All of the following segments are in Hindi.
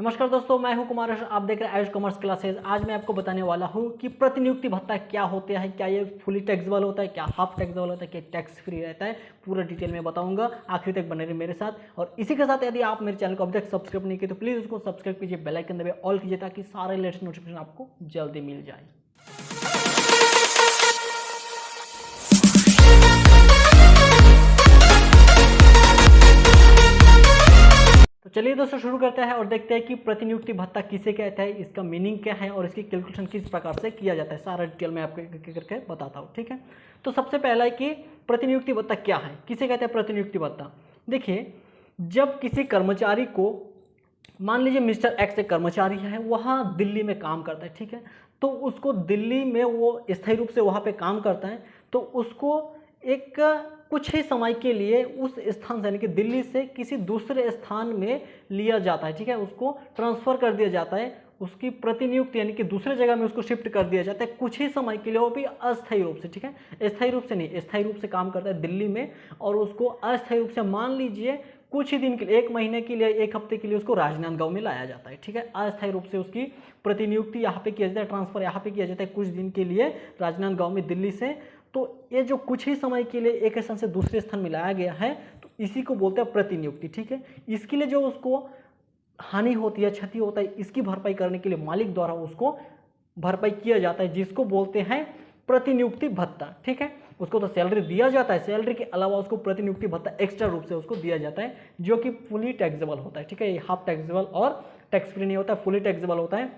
नमस्कार दोस्तों, मैं हूं कुमार। आप देख रहे हैं आयुष कॉमर्स क्लासेज। आज मैं आपको बताने वाला हूं कि प्रतिनियुक्ति भत्ता क्या होता है, क्या ये फुली टैक्सेबल होता है, क्या हाफ टैक्सेबल होता है, क्या टैक्स फ्री रहता है, पूरा डिटेल में बताऊंगा। आखिर तक बने रहिए मेरे साथ। और इसी के साथ यदि आप मेरे चैनल को अभी तक सब्सक्राइब नहीं किए तो प्लीज़ उसको सब्सक्राइब कीजिए, बेल आइकन दबाइए, ऑल कीजिए ताकि सारे लेटेस्ट नोटिफिकेशन आपको जल्दी मिल जाए। तो चलिए दोस्तों शुरू करते हैं और देखते हैं कि प्रतिनियुक्ति भत्ता किसे कहता है, इसका मीनिंग क्या है और इसकी कैलकुलेशन किस प्रकार से किया जाता है। सारा डिटेल में आपको एक करके बताता हूँ, ठीक है। तो सबसे पहला है कि प्रतिनियुक्ति भत्ता क्या है, किसे कहते हैं प्रतिनियुक्ति भत्ता। देखिए, जब किसी कर्मचारी को, मान लीजिए मिस्टर एक्स एक कर्मचारी है, वहाँ दिल्ली में काम करता है, ठीक है। तो उसको दिल्ली में वो स्थायी रूप से वहाँ पे काम करता है, तो उसको एक कुछ ही समय के लिए उस स्थान से यानी कि दिल्ली से किसी दूसरे स्थान में लिया जाता है, ठीक है। उसको ट्रांसफ़र कर दिया जाता है, उसकी प्रतिनियुक्ति यानी कि दूसरे जगह में उसको शिफ्ट कर दिया जाता है कुछ ही समय के लिए, वो भी अस्थायी रूप से, ठीक है। स्थायी रूप से नहीं, स्थायी रूप से काम करता है दिल्ली में, और उसको अस्थायी रूप से मान लीजिए कुछ ही दिन के लिए, 1 महीने के लिए, 1 हफ्ते के लिए उसको राजनांदगांव में लाया जाता है, ठीक है। अस्थायी रूप से उसकी प्रतिनियुक्ति यहाँ पे किया जाता है, ट्रांसफर यहाँ पे किया जाता है कुछ दिन के लिए राजनांदगांव में दिल्ली से। तो ये जो कुछ ही समय के लिए एक स्थान से दूसरे स्थान में लाया गया है, तो इसी को बोलते हैं प्रतिनियुक्ति, ठीक है। इसके लिए जो उसको हानि होती है, क्षति होता है, इसकी भरपाई करने के लिए मालिक द्वारा उसको भरपाई किया जाता है, जिसको बोलते हैं प्रतिनियुक्ति भत्ता, ठीक है। उसको तो सैलरी दिया जाता है, सैलरी के अलावा उसको प्रतिनियुक्ति भत्ता एक्स्ट्रा रूप से उसको दिया जाता है, जो कि फुली टैक्सेबल होता है, ठीक है। ये हाफ टैक्सेबल और टैक्स फ्री नहीं होता, फुली टैक्सेबल होता है।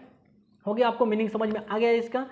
हो गया, आपको मीनिंग समझ में आ गया इसका।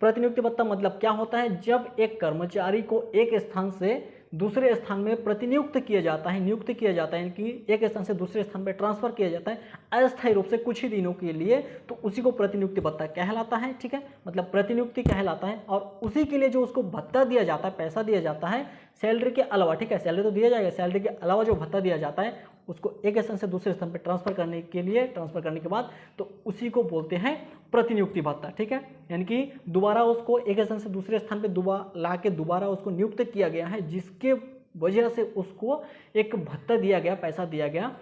प्रतिनियुक्ति भत्ता मतलब क्या होता है, जब एक कर्मचारी को एक स्थान से दूसरे स्थान में प्रतिनियुक्त किया जाता है, नियुक्त किया जाता है कि एक स्थान से दूसरे स्थान पर ट्रांसफर किया जाता है अस्थायी रूप से कुछ ही दिनों के लिए, तो उसी को प्रतिनियुक्ति भत्ता कहलाता है, ठीक है। मतलब प्रतिनियुक्ति कहलाता है। और उसी के लिए जो उसको भत्ता दिया जाता है, पैसा दिया जाता है सैलरी के अलावा, ठीक है। सैलरी तो दिया जाएगा, सैलरी के अलावा जो भत्ता दिया जाता है उसको एक स्थान से दूसरे स्थान पर ट्रांसफर करने के लिए, ट्रांसफर करने के बाद, तो उसी को बोलते हैं प्रतिनियुक्ति भत्ता, ठीक है। यानी कि दोबारा उसको एक स्थान से दूसरे स्थान पे ला के दोबारा उसको नियुक्त किया गया है, जिसके वजह से उसको एक भत्ता दिया गया, पैसा दिया गया,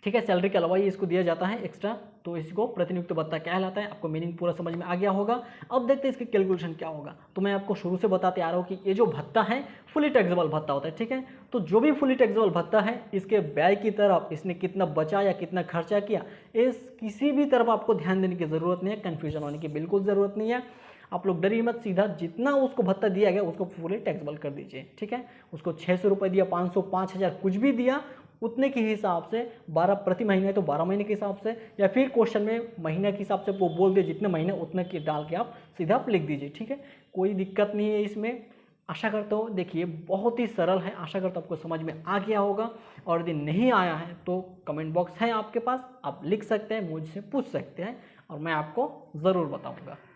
ठीक है। सैलरी के अलावा ही इसको दिया जाता है एक्स्ट्रा, तो इसको प्रतिनियुक्त भत्ता कहलाता है। आपको मीनिंग पूरा समझ में आ गया होगा। अब देखते हैं इसकी कैलकुलेशन क्या होगा। तो मैं आपको शुरू से बताते आ रहा हूँ कि ये जो भत्ता है फुली टैक्सेबल भत्ता होता है, ठीक है। तो जो भी फुली टैक्सेबल भत्ता है, इसके व्यय की तरफ इसने कितना बचा या कितना खर्चा किया, इस किसी भी तरफ आपको ध्यान देने की ज़रूरत नहीं है, कन्फ्यूजन होने की बिल्कुल ज़रूरत नहीं है। आप लोग डरिए मत, सीधा जितना उसको भत्ता दिया गया उसको फुली टैक्सेबल कर दीजिए, ठीक है। उसको 600 रुपये दिया, 500, 5000 कुछ भी दिया, उतने के हिसाब से 12 प्रति महीने, तो 12 महीने के हिसाब से, या फिर क्वेश्चन में महीने के हिसाब से वो बोल दे जितने महीने उतने के डाल के आप सीधा आप लिख दीजिए, ठीक है। कोई दिक्कत नहीं है इसमें। आशा करता हूँ, देखिए बहुत ही सरल है, आशा करता हूँ आपको समझ में आ गया होगा। और यदि नहीं आया है तो कमेंट बॉक्स है आपके पास, आप लिख सकते हैं, मुझसे पूछ सकते हैं और मैं आपको ज़रूर बताऊँगा।